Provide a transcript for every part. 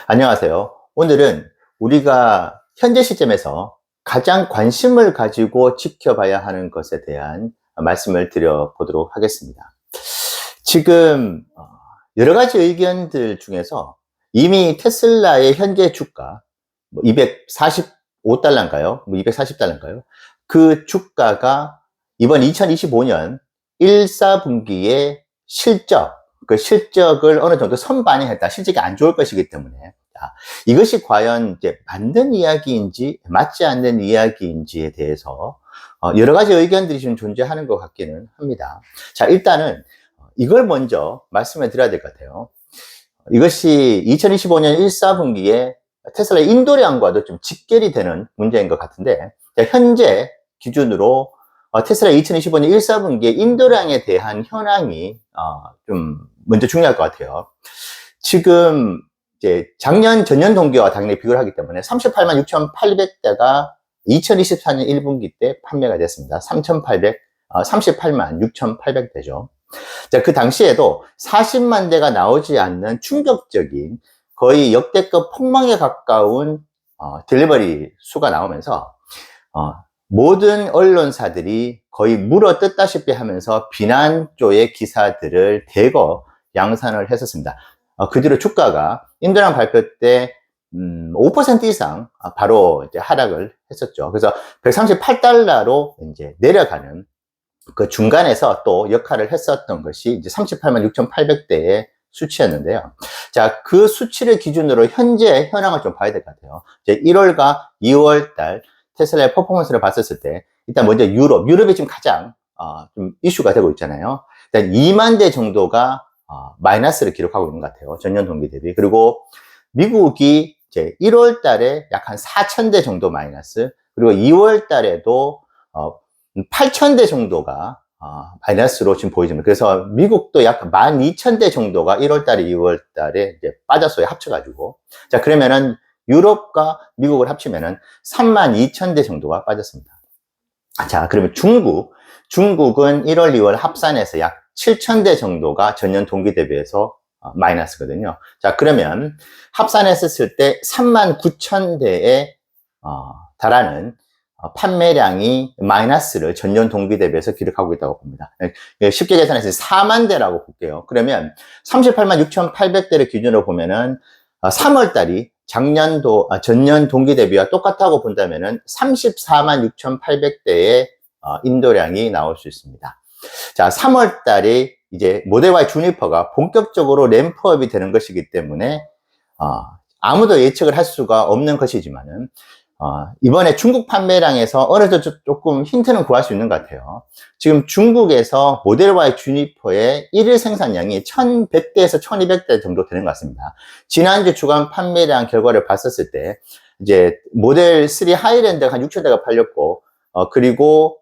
안녕하세요. 오늘은 우리가 현재 시점에서 가장 관심을 가지고 지켜봐야 하는 것에 대한 말씀을 드려보도록 하겠습니다. 지금 여러 가지 의견들 중에서 이미 테슬라의 현재 주가 245달러인가요? 240달러인가요? 그 주가가 이번 2025년 1, 4분기의 그 실적을 어느 정도 선반영했다. 실적이 안 좋을 것이기 때문에. 이것이 과연 이제 맞는 이야기인지 맞지 않는 이야기인지에 대해서 여러 가지 의견들이 좀 존재하는 것 같기는 합니다. 자, 일단은 이걸 먼저 말씀을 드려야 될 것 같아요. 이것이 2025년 1, 4분기에 테슬라의 인도량과도 좀 직결이 되는 문제인 것 같은데, 현재 기준으로 테슬라 2025년 1, 4분기의 인도량에 대한 현황이 좀 먼저 중요할 것 같아요. 지금 이제 작년 전년 동기와 당연히 비교를 하기 때문에 38만 6,800대가 2024년 1분기 때 판매가 됐습니다. 38만 6,800대죠. 자, 그 당시에도 40만 대가 나오지 않는 충격적인 거의 역대급 폭망에 가까운 딜리버리 수가 나오면서 모든 언론사들이 거의 물어뜯다시피 하면서 비난조의 기사들을 대거 양산을 했었습니다. 그 뒤로 주가가 인도량 발표 때 5% 이상 바로 이제 하락을 했었죠. 그래서 138달러로 이제 내려가는 그 중간에서 또 역할을 했었던 것이 이제 38만 6,800대의 수치였는데요. 자, 그 수치를 기준으로 현재 현황을 좀 봐야 될 것 같아요. 이제 1월과 2월 달 테슬라의 퍼포먼스를 봤었을 때, 일단 먼저 유럽이 지금 가장 좀 이슈가 되고 있잖아요. 일단 2만 대 정도가 마이너스를 기록하고 있는 것 같아요. 전년 동기 대비. 그리고 미국이 이제 1월 달에 약 한 4,000대 정도 마이너스, 그리고 2월 달에도 8,000대 정도가 마이너스로 지금 보여집니다. 그래서 미국도 약 12,000대 정도가 1월 달에 2월 달에 이제 빠졌어요. 합쳐가지고. 자, 그러면은 유럽과 미국을 합치면은 32,000대 정도가 빠졌습니다. 자, 그러면 중국은 1월, 2월 합산해서 약 7,000대 정도가 전년 동기 대비해서 마이너스거든요. 자, 그러면 합산했을 때 39,000대에 달하는 판매량이 마이너스를 전년 동기 대비해서 기록하고 있다고 봅니다. 쉽게 계산해서 4만 대라고 볼게요. 그러면 38만 6,800대를 기준으로 보면은 3월 달이 전년 동기 대비와 똑같다고 본다면은 34만 6,800대의 인도량이 나올 수 있습니다. 자, 3월 달에 이제 모델 Y 주니퍼가 본격적으로 램프업이 되는 것이기 때문에 아무도 예측을 할 수가 없는 것이지만은 이번에 중국 판매량에서 어느 정도 조금 힌트는 구할 수 있는 것 같아요. 지금 중국에서 모델 Y 주니퍼의 1일 생산량이 1,100대에서 1,200대 정도 되는 것 같습니다. 지난주 주간 판매량 결과를 봤었을 때, 이제 모델 3 하이랜드가 한 6,000대가 팔렸고, 그리고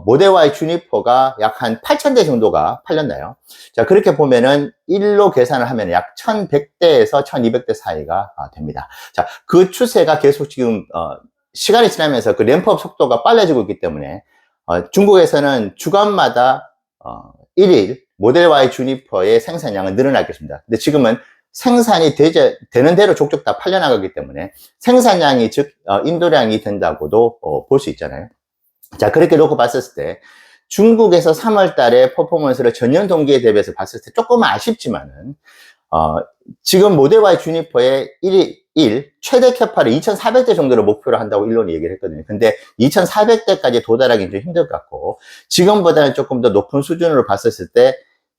모델 Y 주니퍼가 약 한 8,000대 정도가 팔렸나요? 자, 그렇게 보면은 1로 계산을 하면 약 1,100대에서 1,200대 사이가 됩니다. 자, 그 추세가 계속 지금 시간이 지나면서 그 램프업 속도가 빨라지고 있기 때문에 중국에서는 주간마다 1일 모델 Y 주니퍼의 생산량은 늘어날 것입니다. 근데 지금은 생산이 되는 대로 족족 다 팔려나가기 때문에 생산량이 즉 인도량이 된다고도 볼 수 있잖아요. 자, 그렇게 놓고 봤을 때 중국에서 3월 달에 퍼포먼스를 전년 동기에 대비해서 봤을 때 조금 아쉽지만은 지금 모델 Y 주니퍼의 1 최대 캐파를 2,400대 정도로 목표로 한다고 일론이 얘기를 했거든요. 근데 2,400대까지 도달하기는 좀 힘들 것 같고, 지금보다는 조금 더 높은 수준으로 봤었을 때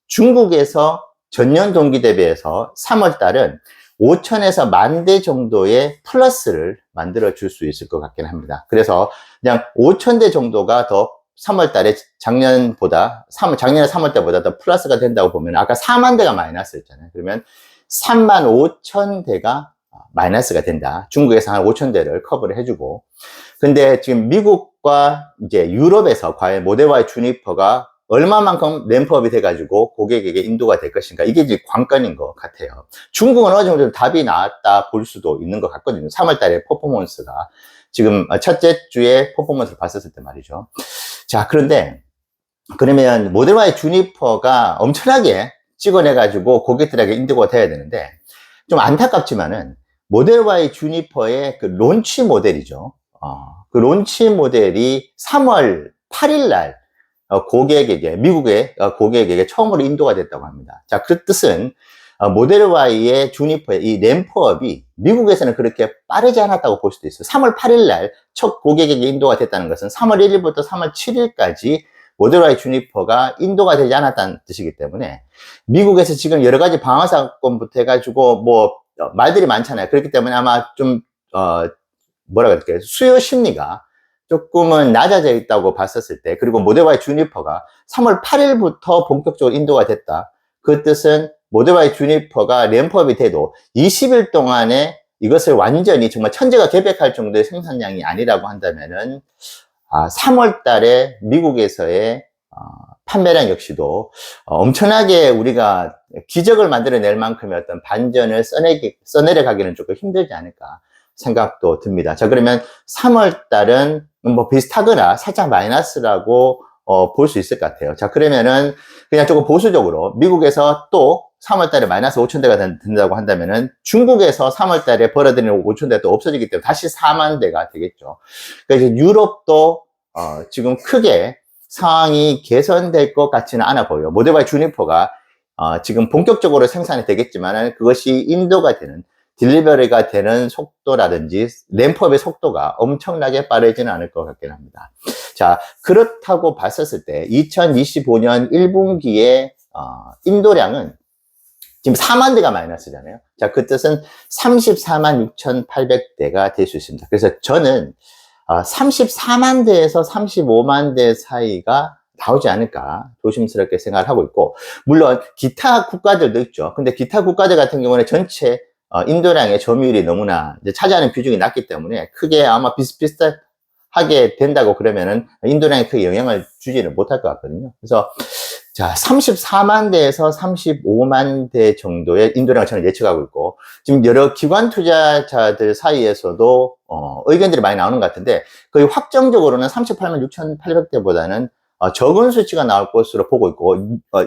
중국에서 전년 동기 대비해서 3월 달은 5,000에서 10,000대 정도의 플러스를 만들어 줄 수 있을 것 같긴 합니다. 그래서 그냥 5,000대 정도가 더 3월 달에 작년에 3월 때보다 더 플러스가 된다고 보면, 아까 4만 대가 마이너스였잖아요. 그러면 35,000대가 마이너스가 된다. 중국에서 한 5,000대를 커버를 해주고. 근데 지금 미국과 이제 유럽에서 과연 모델 Y 주니퍼가 얼마만큼 램프업이 돼가지고 고객에게 인도가 될 것인가, 이게 이제 관건인 것 같아요. 중국은 어느 정도 답이 나왔다 볼 수도 있는 것 같거든요. 3월 달에 퍼포먼스가 지금 첫째 주에 퍼포먼스를 봤었을 때 말이죠. 자, 그런데 그러면 모델 Y 주니퍼가 엄청나게 찍어내가지고 고객들에게 인도가 돼야 되는데, 좀 안타깝지만은 모델 Y 주니퍼의 그 론치 모델이죠. 그 론치 모델이 3월 8일 날 고객에게, 미국의 고객에게 처음으로 인도가 됐다고 합니다. 자, 그 뜻은 모델 Y의 주니퍼의 이 램프업이 미국에서는 그렇게 빠르지 않았다고 볼 수도 있어요. 3월 8일 날 첫 고객에게 인도가 됐다는 것은 3월 1일부터 3월 7일까지 모델 Y 주니퍼가 인도가 되지 않았다는 뜻이기 때문에 미국에서 지금 여러 가지 방화 사건부터 해가지고 뭐 말들이 많잖아요. 그렇기 때문에 아마 좀 뭐라 그럴까요? 수요 심리가 조금은 낮아져 있다고 봤었을 때, 그리고 모델 Y 주니퍼가 3월 8일부터 본격적으로 인도가 됐다. 그 뜻은 모델 Y 주니퍼가 램프업이 돼도 20일 동안에 이것을 완전히 정말 천재가 계획할 정도의 생산량이 아니라고 한다면은 3월 달에 미국에서의 판매량 역시도 엄청나게 우리가 기적을 만들어낼 만큼의 어떤 반전을 써내려가기는 조금 힘들지 않을까 생각도 듭니다. 자, 그러면 3월 달은 뭐 비슷하거나 살짝 마이너스라고 볼 수 있을 것 같아요. 자, 그러면은 그냥 조금 보수적으로 미국에서 또 3월 달에 마이너스 5,000대가 된다고 한다면은 중국에서 3월 달에 벌어들이는 5,000대가 또 없어지기 때문에 다시 4만 대가 되겠죠. 그러니까 이제 유럽도 지금 크게 상황이 개선될 것 같지는 않아 보여요. 모델 Y 주니퍼가 지금 본격적으로 생산이 되겠지만 그것이 인도가 되는, 딜리버리가 되는 속도라든지 램프업의 속도가 엄청나게 빠르지는 않을 것 같긴 합니다. 자, 그렇다고 봤었을 때 2025년 1분기에 인도량은 지금 4만 대가 마이너스잖아요. 자, 그 뜻은 34만 6,800대가 될 수 있습니다. 그래서 저는 34만 대에서 35만 대 사이가 나오지 않을까 조심스럽게 생각을 하고 있고, 물론 기타 국가들도 있죠. 근데 기타 국가들 같은 경우는 전체 인도량의 점유율이 너무나 이제 차지하는 비중이 낮기 때문에 크게 아마 비슷비슷하게 된다고 그러면은 인도량에 크게 영향을 주지는 못할 것 같거든요. 그래서 자, 34만 대에서 35만 대 정도의 인도량을 저는 예측하고 있고, 지금 여러 기관 투자자들 사이에서도 의견들이 많이 나오는 것 같은데, 거의 확정적으로는 38만 6,800대보다는 적은 수치가 나올 것으로 보고 있고,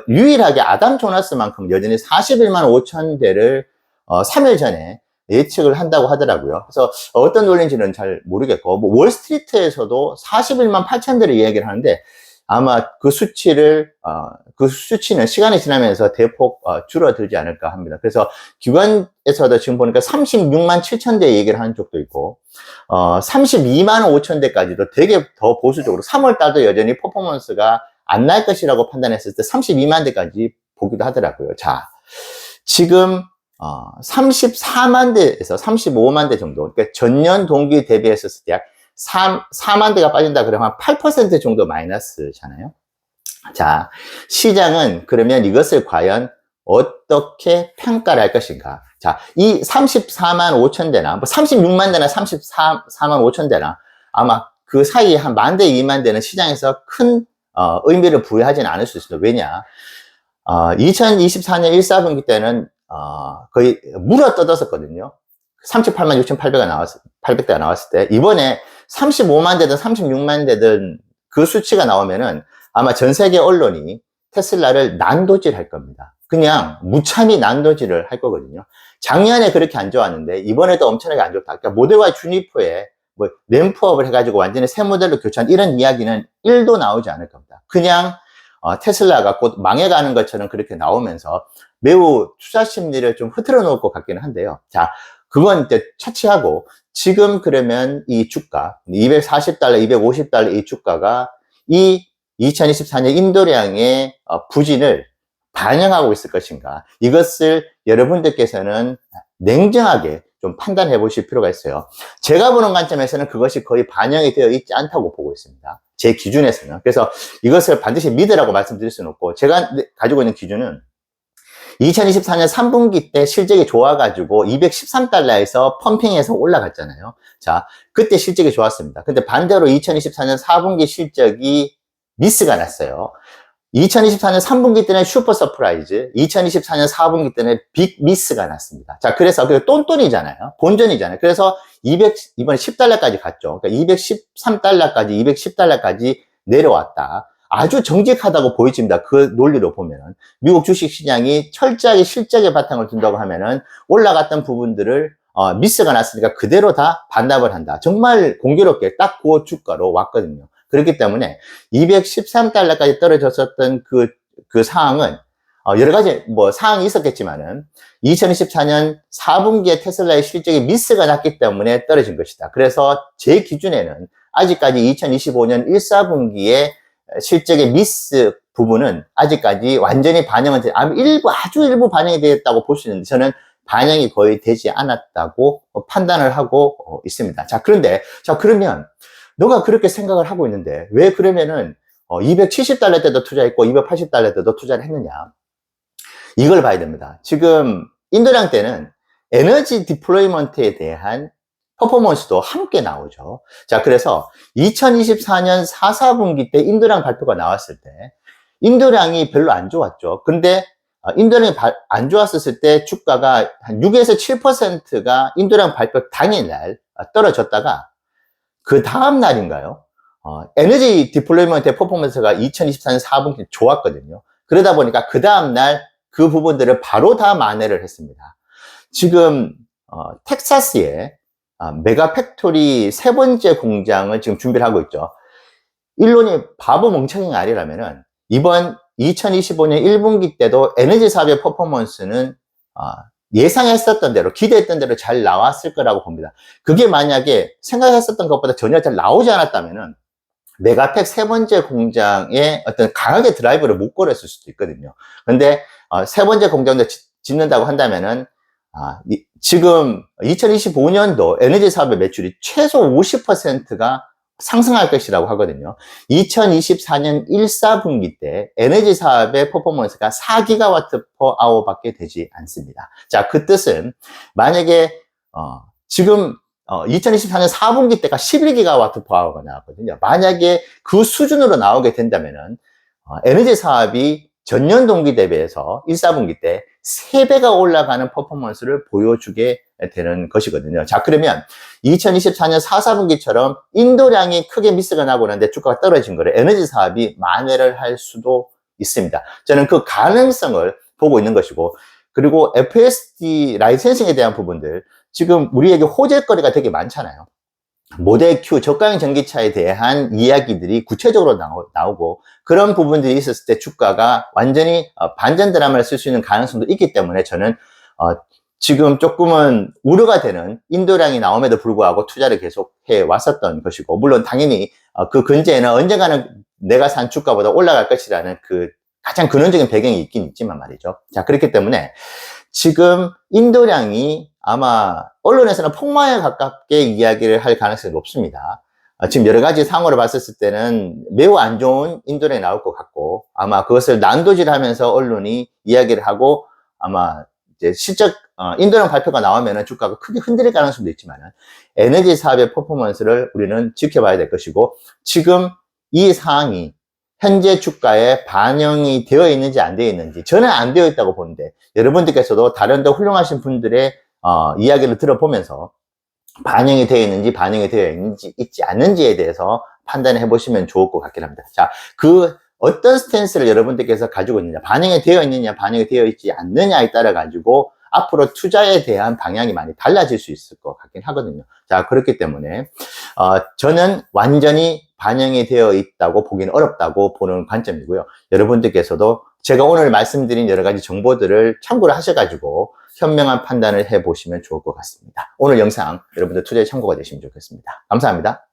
유일하게 아담 조나스만큼 여전히 41만 5천 대를 3일 전에 예측을 한다고 하더라고요. 그래서 어떤 논리인지는 잘 모르겠고, 뭐 월스트리트에서도 41만 8천 대를 이야기를 하는데, 아마 그 수치는 시간이 지나면서 대폭 줄어들지 않을까 합니다. 그래서 기관에서도 지금 보니까 36만 7천 대 얘기를 하는 쪽도 있고, 32만 5천 대까지도 되게 더 보수적으로 3월 달도 여전히 퍼포먼스가 안 날 것이라고 판단했을 때 32만 대까지 보기도 하더라고요. 자, 지금 34만 대에서 35만 대 정도, 그러니까 전년 동기 대비했었을 때 약 4만 대가 빠진다 그러면 한 8% 정도 마이너스잖아요. 자, 시장은 그러면 이것을 과연 어떻게 평가를 할 것인가? 자, 이 34만 5천 대나, 뭐 36만 대나 34만 5천 대나, 아마 그 사이에 한 만 대, 2만 대는 시장에서 큰 의미를 부여하지는 않을 수 있습니다. 왜냐? 2024년 1, 4분기 때는 거의 물어 뜯었었거든요. 38만 6,800대가 나왔을 때, 이번에 35만 대든 36만 대든 그 수치가 나오면은 아마 전 세계 언론이 테슬라를 난도질 할 겁니다. 그냥 무참히 난도질을 할 거거든요. 작년에 그렇게 안 좋았는데 이번에도 엄청나게 안 좋다. 그러니까 모델 Y 주니퍼에 뭐 램프업을 해가지고 완전히 새 모델로 교체한 이런 이야기는 1도 나오지 않을 겁니다. 그냥 테슬라가 곧 망해가는 것처럼 그렇게 나오면서 매우 투자 심리를 좀 흐트러 놓을 것 같기는 한데요. 자, 그건 이제 차치하고 지금 그러면 이 주가 240달러, 250달러 이 주가가 이 2024년 인도량의 부진을 반영하고 있을 것인가, 이것을 여러분들께서는 냉정하게 좀 판단해 보실 필요가 있어요. 제가 보는 관점에서는 그것이 거의 반영이 되어 있지 않다고 보고 있습니다. 제 기준에서는. 그래서 이것을 반드시 믿으라고 말씀드릴 수는 없고, 제가 가지고 있는 기준은 2024년 3분기 때 실적이 좋아가지고 213달러에서 펌핑해서 올라갔잖아요. 자, 그때 실적이 좋았습니다. 근데 반대로 2024년 4분기 실적이 미스가 났어요. 2024년 3분기 때는 슈퍼 서프라이즈, 2024년 4분기 때는 빅 미스가 났습니다. 자, 그래서 똔똔이잖아요. 본전이잖아요. 그래서 이번에 10달러까지 갔죠. 그러니까 213달러까지, 210달러까지 내려왔다. 아주 정직하다고 보여집니다. 그 논리로 보면은. 미국 주식 시장이 철저하게 실적에 바탕을 둔다고 하면은 올라갔던 부분들을 미스가 났으니까 그대로 다 반납을 한다. 정말 공교롭게 딱 그 주가로 왔거든요. 그렇기 때문에 213달러까지 떨어졌었던 그 상황은 여러 가지 사항이 있었겠지만은 2024년 4분기에 테슬라의 실적이 미스가 났기 때문에 떨어진 것이다. 그래서 제 기준에는 아직까지 2025년 1, 4분기에 실적의 미스 부분은 아직까지 완전히 반영은 아주 일부 반영이 되었다고 볼 수 있는데 저는 반영이 거의 되지 않았다고 판단을 하고 있습니다. 자, 그러면 너가 그렇게 생각을 하고 있는데 왜 그러면은 270달러 때도 투자했고 280달러 때도 투자를 했느냐? 이걸 봐야 됩니다. 지금 인도량 때는 에너지 디플로이먼트에 대한 퍼포먼스도 함께 나오죠. 자, 그래서 2024년 4, 4분기 때 인도량 발표가 나왔을 때 인도량이 별로 안 좋았죠. 근데 인도량이 안 좋았을 때 주가가 한 6에서 7%가 인도량 발표 당일날 떨어졌다가 그 다음 날인가요? 에너지 디플로이먼트의 퍼포먼스가 2024년 4분기 좋았거든요. 그러다 보니까 그 다음 날 그 부분들을 바로 다 만회를 했습니다. 지금 텍사스에 메가 팩토리 세 번째 공장을 지금 준비를 하고 있죠. 일론이 바보 멍청이가 아니라면은 이번 2025년 1분기 때도 에너지 사업의 퍼포먼스는 예상했었던 대로 기대했던 대로 잘 나왔을 거라고 봅니다. 그게 만약에 생각했었던 것보다 전혀 잘 나오지 않았다면은 메가팩 세 번째 공장에 어떤 강하게 드라이브를 못 걸었을 수도 있거든요. 근데 세 번째 공장도 짓는다고 한다면은 지금 2025년도 에너지 사업의 매출이 최소 50%가 상승할 것이라고 하거든요. 2024년 1, 4분기 때 에너지 사업의 퍼포먼스가 4기가와트 퍼 아워밖에 되지 않습니다. 자, 그 뜻은 만약에 지금 2024년 4분기 때가 11기가와트 퍼 아워가 나왔거든요. 만약에 그 수준으로 나오게 된다면은 에너지 사업이 전년 동기 대비해서 1, 4분기 때 3배가 올라가는 퍼포먼스를 보여주게 되는 것이거든요. 자, 그러면 2024년 4, 4분기처럼 인도량이 크게 미스가 나고 나는데 주가가 떨어진 거를 에너지 사업이 만회를 할 수도 있습니다. 저는 그 가능성을 보고 있는 것이고, 그리고 FSD 라이센싱에 대한 부분들, 지금 우리에게 호재거리가 되게 많잖아요. 모델 Q 저가형 전기차에 대한 이야기들이 구체적으로 나오고 그런 부분들이 있었을 때 주가가 완전히 반전 드라마를 쓸 수 있는 가능성도 있기 때문에 저는 지금 조금은 우려가 되는 인도량이 나옴에도 불구하고 투자를 계속 해 왔었던 것이고, 물론 당연히 그 근처에는 언젠가는 내가 산 주가보다 올라갈 것이라는 그 가장 근원적인 배경이 있긴 있지만 말이죠. 자, 그렇기 때문에 지금 인도량이 아마 언론에서는 폭망에 가깝게 이야기를 할 가능성이 높습니다. 지금 여러 가지 상황으로 봤을 때는 매우 안 좋은 인도량이 나올 것 같고, 아마 그것을 난도질하면서 언론이 이야기를 하고 아마 이제 실적 인도량 발표가 나오면은 주가가 크게 흔들릴 가능성도 있지만 에너지 사업의 퍼포먼스를 우리는 지켜봐야 될 것이고, 지금 이 상황이 현재 주가에 반영이 되어 있는지 안 되어 있는지 저는 안 되어 있다고 보는데, 여러분들께서도 다른 더 훌륭하신 분들의 이야기를 들어보면서 반영이 되어 있는지 반영이 되어 있는지 있지 않는지에 대해서 판단을 해보시면 좋을 것 같긴 합니다. 자, 그 어떤 스탠스를 여러분들께서 가지고 있느냐, 반영이 되어 있느냐 반영이 되어 있지 않느냐에 따라 가지고 앞으로 투자에 대한 방향이 많이 달라질 수 있을 것 같긴 하거든요. 자, 그렇기 때문에 저는 완전히 반영이 되어 있다고 보기는 어렵다고 보는 관점이고요. 여러분들께서도 제가 오늘 말씀드린 여러 가지 정보들을 참고를 하셔가지고 현명한 판단을 해보시면 좋을 것 같습니다. 오늘 영상 여러분들 투자에 참고가 되시면 좋겠습니다. 감사합니다.